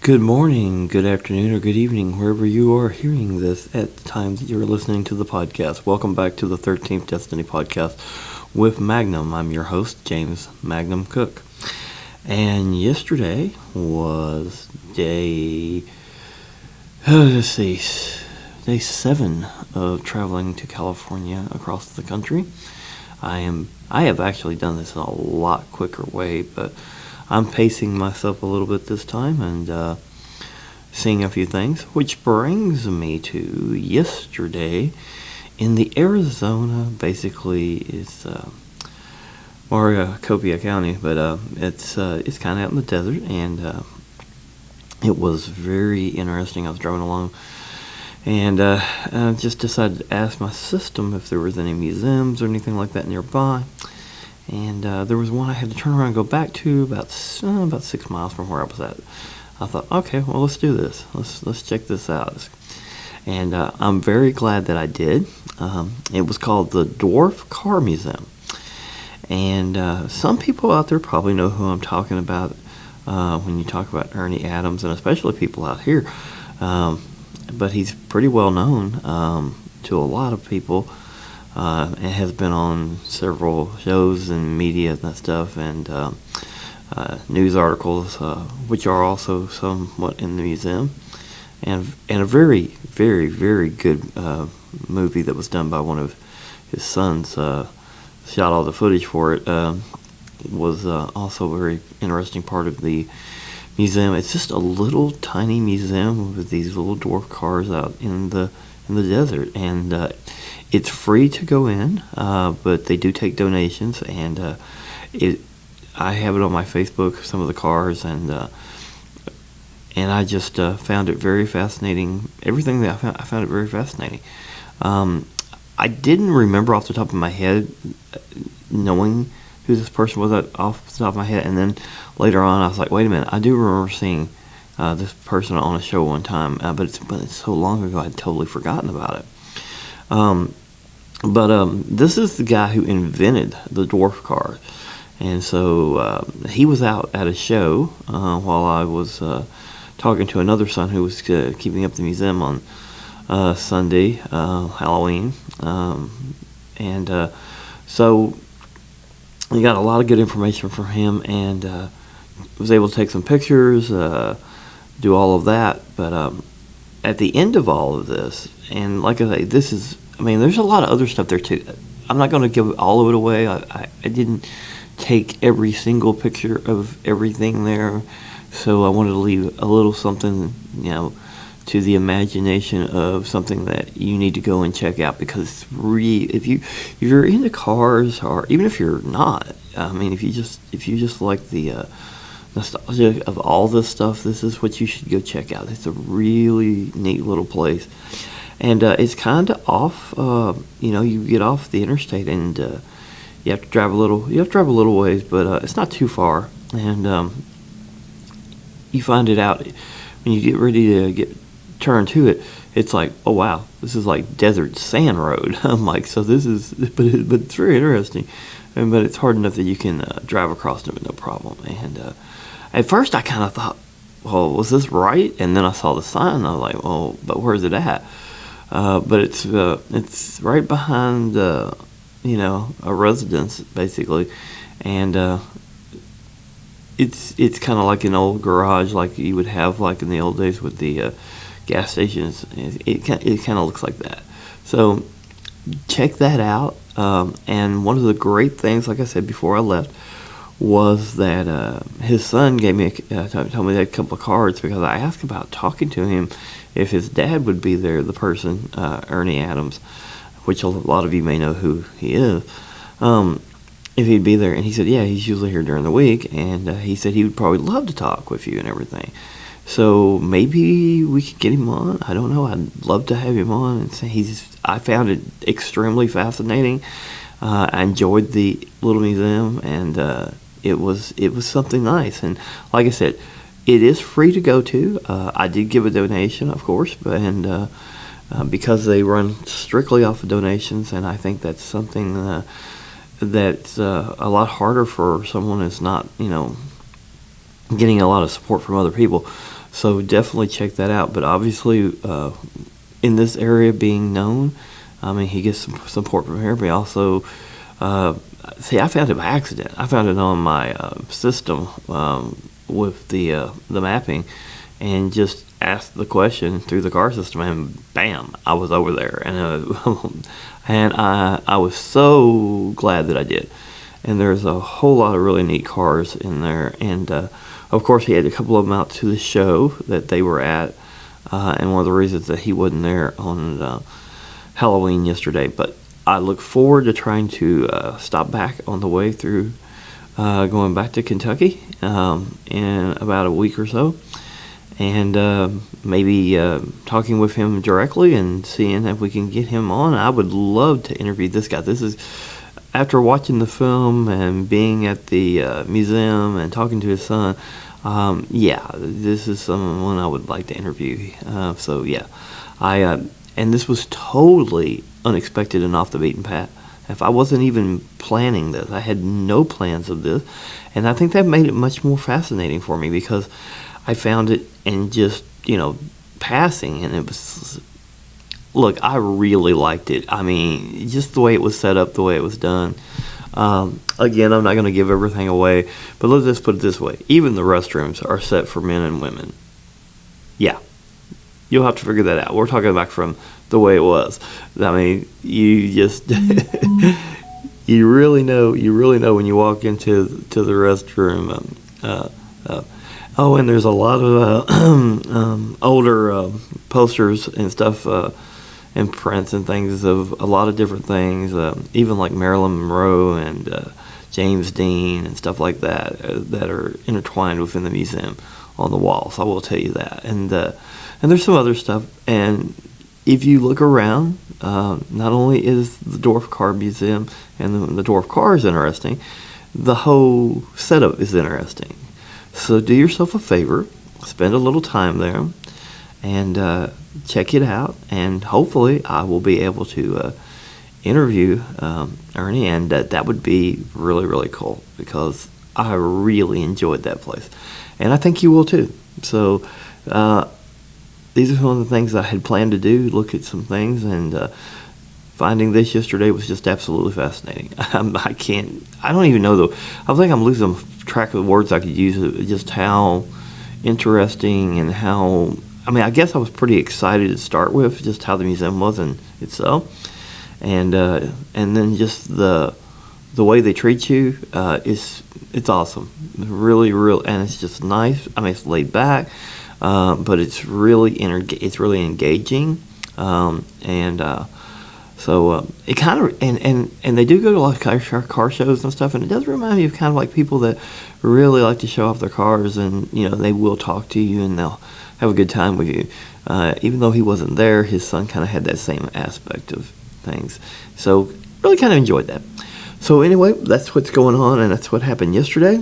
Good morning, good afternoon, or good evening, wherever you are hearing this at the time that you're listening to the podcast. Welcome back to the 13th Destiny Podcast with Magnum. I'm your host, James Magnum Cook. And yesterday was day 7 of traveling to California across the country. I have actually done this in a lot quicker way, but I'm pacing myself a little bit this time and seeing a few things, which brings me to yesterday in the Arizona. Basically, it's Maricopa County, but it's kind of out in the desert, and it was very interesting. I was driving along, and I just decided to ask my system if there was any museums or anything like that nearby. And there was one I had to turn around and go back to about 6 miles from where I was at. I thought, okay, well, let's do this. Let's check this out. And I'm very glad that I did. It was called the Dwarf Car Museum. And some people out there probably know who I'm talking about when you talk about Ernie Adams, and especially people out here. But he's pretty well known to a lot of people. And has been on several shows and media and that stuff, and news articles, which are also somewhat in the museum, and a very, very, very good movie that was done by one of his sons. Shot all the footage for it. Was also a very interesting part of the museum. It's just a little tiny museum with these little dwarf cars out in the desert, and it's free to go in, but they do take donations, and I have it on my Facebook, some of the cars, and I just found it very fascinating. Everything that I found it very fascinating. I didn't remember off the top of my head knowing who this person was off the top of my head, and then later on I was like, wait a minute, I do remember seeing this person on a show one time, but it's so long ago I'd totally forgotten about it. But this is the guy who invented the dwarf car, and so he was out at a show while I was talking to another son who was keeping up the museum on Sunday, Halloween, and so we got a lot of good information from him, and was able to take some pictures, do all of that. But at the end of all of this, and like I say, there's a lot of other stuff there too. I'm not going to give all of it away. I didn't take every single picture of everything there, so I wanted to leave a little something, to the imagination of something that you need to go and check out, because if you're into cars, or even if you're not, if you just like the nostalgia of all this stuff, this is what you should go check out. It's a really neat little place, and it's kind of off. You get off the interstate, and you have to drive a little ways, but it's not too far, and you find it out when you get ready to turn to it. It's like, oh wow, this is like desert sand road. I'm like, so this is, but it's very interesting, but it's hard enough that you can drive across it with no problem. And at first I kind of thought, well, was this right? And then I saw the sign, and I was like, well, but where's it at? But it's right behind a residence basically, and it's kind of like an old garage, like you would have like in the old days with the gas stations. It kind of looks like that. So check that out. And one of the great things, like I said before I left, was that his son told me they had a couple of cards, because I asked about talking to him if his dad would be there, the person, Ernie Adams, which a lot of you may know who he is, if he'd be there. And he said, yeah, he's usually here during the week, and he said he would probably love to talk with you and everything. So maybe we could get him on. I don't know. I'd love to have him on. And I found it extremely fascinating. I enjoyed the little museum, and it was something nice. And like I said, it is free to go to. I did give a donation, of course, and because they run strictly off of donations, and I think that's something that's a lot harder for someone that's not, getting a lot of support from other people. So definitely check that out. But obviously, in this area being known, I mean, he gets some support from here, but he also, see, I found it by accident. I found it on my system with the mapping, and just asked the question through the car system, and bam, I was over there, and I was so glad that I did. And there's a whole lot of really neat cars in there, and of course he had a couple of them out to the show that they were at, and one of the reasons that he wasn't there on Halloween yesterday. But I look forward to trying to stop back on the way through, going back to Kentucky in about a week or so, and maybe talking with him directly and seeing if we can get him on. I would love to interview this guy. This is, after watching the film and being at the museum and talking to his son, this is someone I would like to interview. So yeah, and this was totally unexpected and off the beaten path. If I wasn't even planning this, I had no plans of this, and I think that made it much more fascinating for me, because I found it and just, passing, and it was, look, I really liked it. I mean, just the way it was set up, the way it was done. Again, I'm not going to give everything away, but let's just put it this way. Even the restrooms are set for men and women. Yeah. You'll have to figure that out. We're talking about from the way it was. I mean, you just you really know when you walk into the restroom. And there's a lot of older posters and stuff and prints and things of a lot of different things, even like Marilyn Monroe and James Dean and stuff like that that are intertwined within the museum on the walls. I will tell you that. And there's some other stuff. And if you look around, not only is the Dwarf Car Museum and the Dwarf Car is interesting, the whole setup is interesting. So do yourself a favor, spend a little time there, and check it out. And hopefully I will be able to interview Ernie, and that would be really, really cool, because I really enjoyed that place. And I think you will too. So these are some of the things I had planned to do, look at some things, and finding this yesterday was just absolutely fascinating. I don't even know, though. I think I'm losing track of the words I could use, just how interesting and how, I guess I was pretty excited to start with, just how the museum was in itself. And then just the way they treat you, it's awesome. Really, and it's just nice. It's laid back. But it's really engaging, so it kind of, and they do go to a lot of car shows and stuff, and it does remind me of kind of like people that really like to show off their cars, and they will talk to you and they'll have a good time with you. Even though he wasn't there, his son kind of had that same aspect of things, so really kind of enjoyed that. So anyway, that's what's going on, and that's what happened yesterday.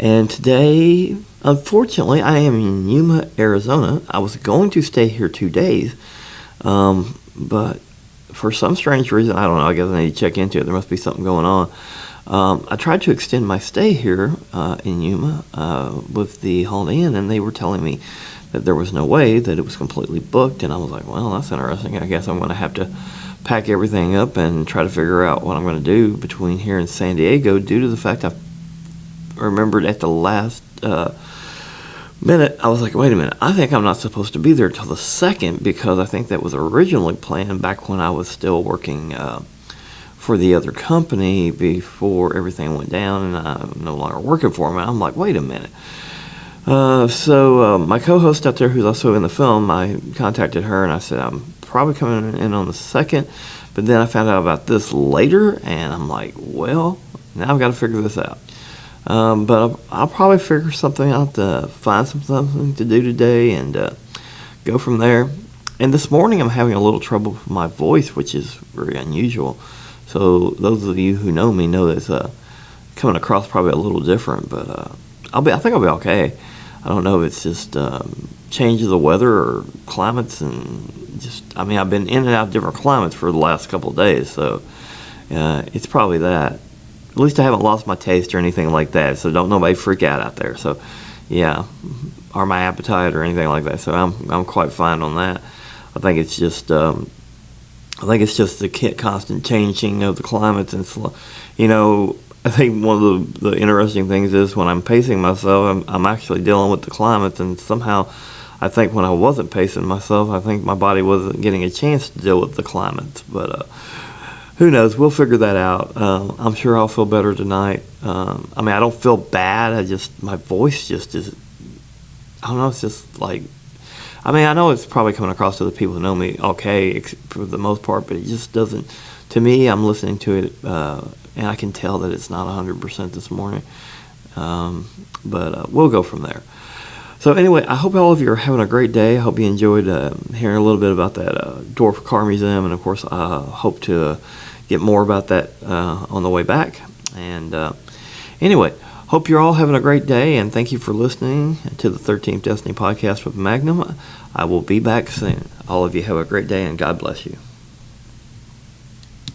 And today, unfortunately, I am in Yuma, Arizona. I was going to stay here 2 days, but for some strange reason, I don't know, I guess I need to check into it. There must be something going on. I tried to extend my stay here in Yuma with the Holiday Inn, and they were telling me that there was no way, that it was completely booked. And I was like, well, that's interesting. I guess I'm going to have to pack everything up and try to figure out what I'm going to do between here and San Diego, due to the fact I remembered at the last minute, I was like, wait a minute, I think I'm not supposed to be there till the 2nd, because I think that was originally planned back when I was still working for the other company before everything went down and I'm no longer working for them. And I'm like, wait a minute. So my co-host out there, who's also in the film, I contacted her and I said, I'm probably coming in on the 2nd, but then I found out about this later, and I'm like, well, now I've got to figure this out. But I'll probably figure something out, to find something to do today, and go from there. And this morning I'm having a little trouble with my voice, which is very unusual. So those of you who know me know that it's coming across probably a little different, but I think I'll be okay. I don't know if it's just change of the weather or climates, and just I've been in and out of different climates for the last couple of days, so it's probably that. At least I haven't lost my taste or anything like that, so don't nobody freak out there. So, yeah, or my appetite or anything like that. So I'm quite fine on that. I think it's just the constant changing of the climates and I think one of the interesting things is when I'm pacing myself, I'm actually dealing with the climates, and somehow I think when I wasn't pacing myself, I think my body wasn't getting a chance to deal with the climates. But who knows? We'll figure that out. I'm sure I'll feel better tonight. I don't feel bad. My voice just is, I don't know, it's just like, I know it's probably coming across to the people who know me okay for the most part, but it just doesn't, to me, I'm listening to it, and I can tell that it's not 100% this morning. But we'll go from there. So anyway, I hope all of you are having a great day. I hope you enjoyed hearing a little bit about that Dwarf Car Museum, and of course I hope to get more about that on the way back. And anyway, hope you're all having a great day, and thank you for listening to the 13th Destiny Podcast with Magnum. I will be back soon. All of you have a great day, and God bless you.